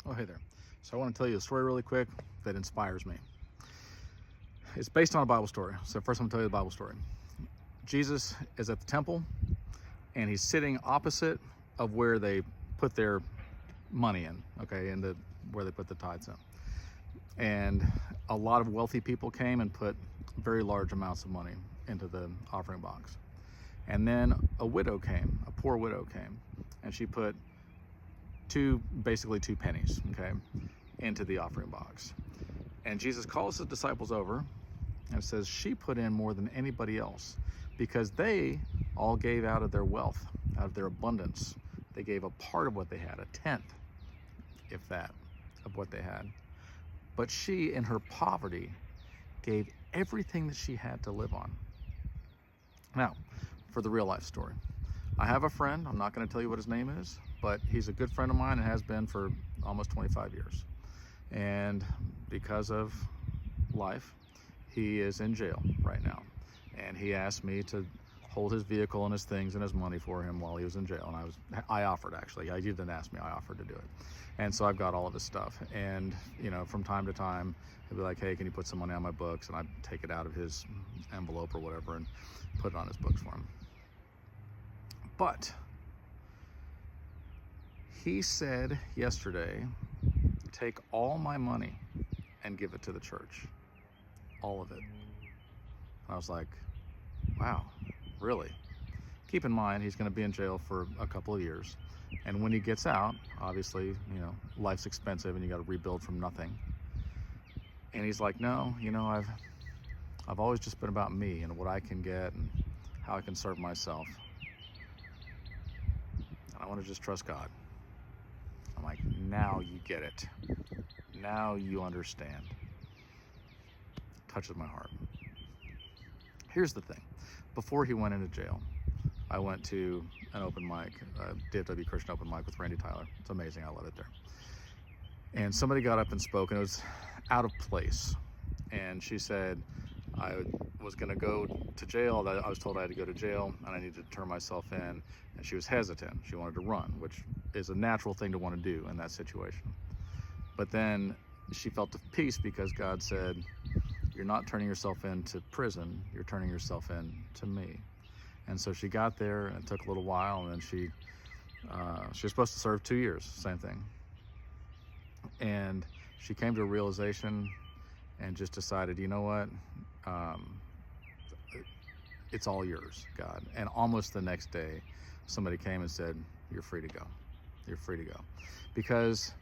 Oh, hey there. So I want to tell you a story really quick that inspires me. It's based on a Bible story. So first I'm going to tell you the Bible story. Jesus is at the temple and he's sitting opposite of where they put their money in, okay, where they put the tithes in. And a lot of wealthy people came and put very large amounts of money into the offering box. And then a widow came, a poor widow came, and she put basically two pennies, okay, into the offering box. And Jesus calls his disciples over and says she put in more than anybody else because they all gave out of their wealth, out of their abundance. They gave a part of what they had, a tenth, if that, of what they had. But she, in her poverty, gave everything that she had to live on. Now, for the real life story. I have a friend, I'm not going to tell you what his name is, but he's a good friend of mine and has been for almost 25 years. And because of life, he is in jail right now. And he asked me to hold his vehicle and his things and his money for him while he was in jail. And I offered, actually. He didn't ask me, I offered to do it. And so I've got all of his stuff. And, you know, from time to time, he'll be like, hey, can you put some money on my books? And I take it out of his envelope or whatever and put it on his books for him. But he said yesterday, take all my money and give it to the church. All of it. And I was like, wow, really? Keep in mind, he's going to be in jail for a couple of years. And when he gets out, obviously, you know, life's expensive and you got to rebuild from nothing. And he's like, no, you know, I've always just been about me and what I can get and how I can serve myself. And I want to just trust God. I'm like, now you get it. Now you understand. Touches my heart. Here's the thing. Before he went into jail, I went to an open mic, DFW Christian open mic with Randy Tyler. It's amazing. I love it there. And somebody got up and spoke, and it was out of place. And she said, I was going to go to jail. I was told I had to go to jail, and I needed to turn myself in. And she was hesitant. She wanted to run, which is a natural thing to want to do in that situation. But then she felt the peace because God said, you're not turning yourself into prison, you're turning yourself in to me. And so she got there, and it took a little while, and then she was supposed to serve 2 years, same thing. And she came to a realization and just decided, you know what, it's all yours, God. And almost the next day, somebody came and said, you're free to go. You're free to go. Because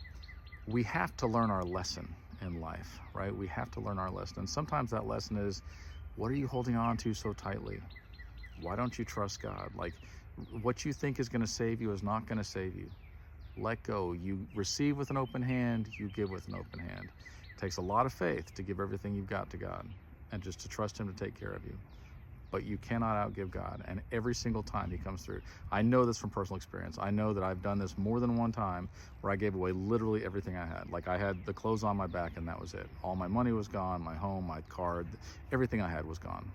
we have to learn our lesson in life, right? We have to learn our lesson. And sometimes that lesson is, what are you holding on to so tightly? Why don't you trust God? Like, what you think is going to save you is not going to save you. Let go. You receive with an open hand, you give with an open hand. It takes a lot of faith to give everything you've got to God and just to trust him to take care of you. But you cannot outgive God, and every single time he comes through. I know this from personal experience. I know that I've done this more than one time where I gave away literally everything I had. Like, I had the clothes on my back and that was it. All my money was gone, my home, my car, everything I had was gone.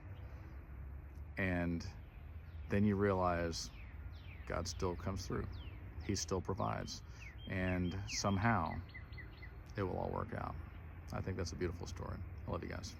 And then you realize God still comes through. He still provides. And somehow it will all work out. I think that's a beautiful story. I love you guys.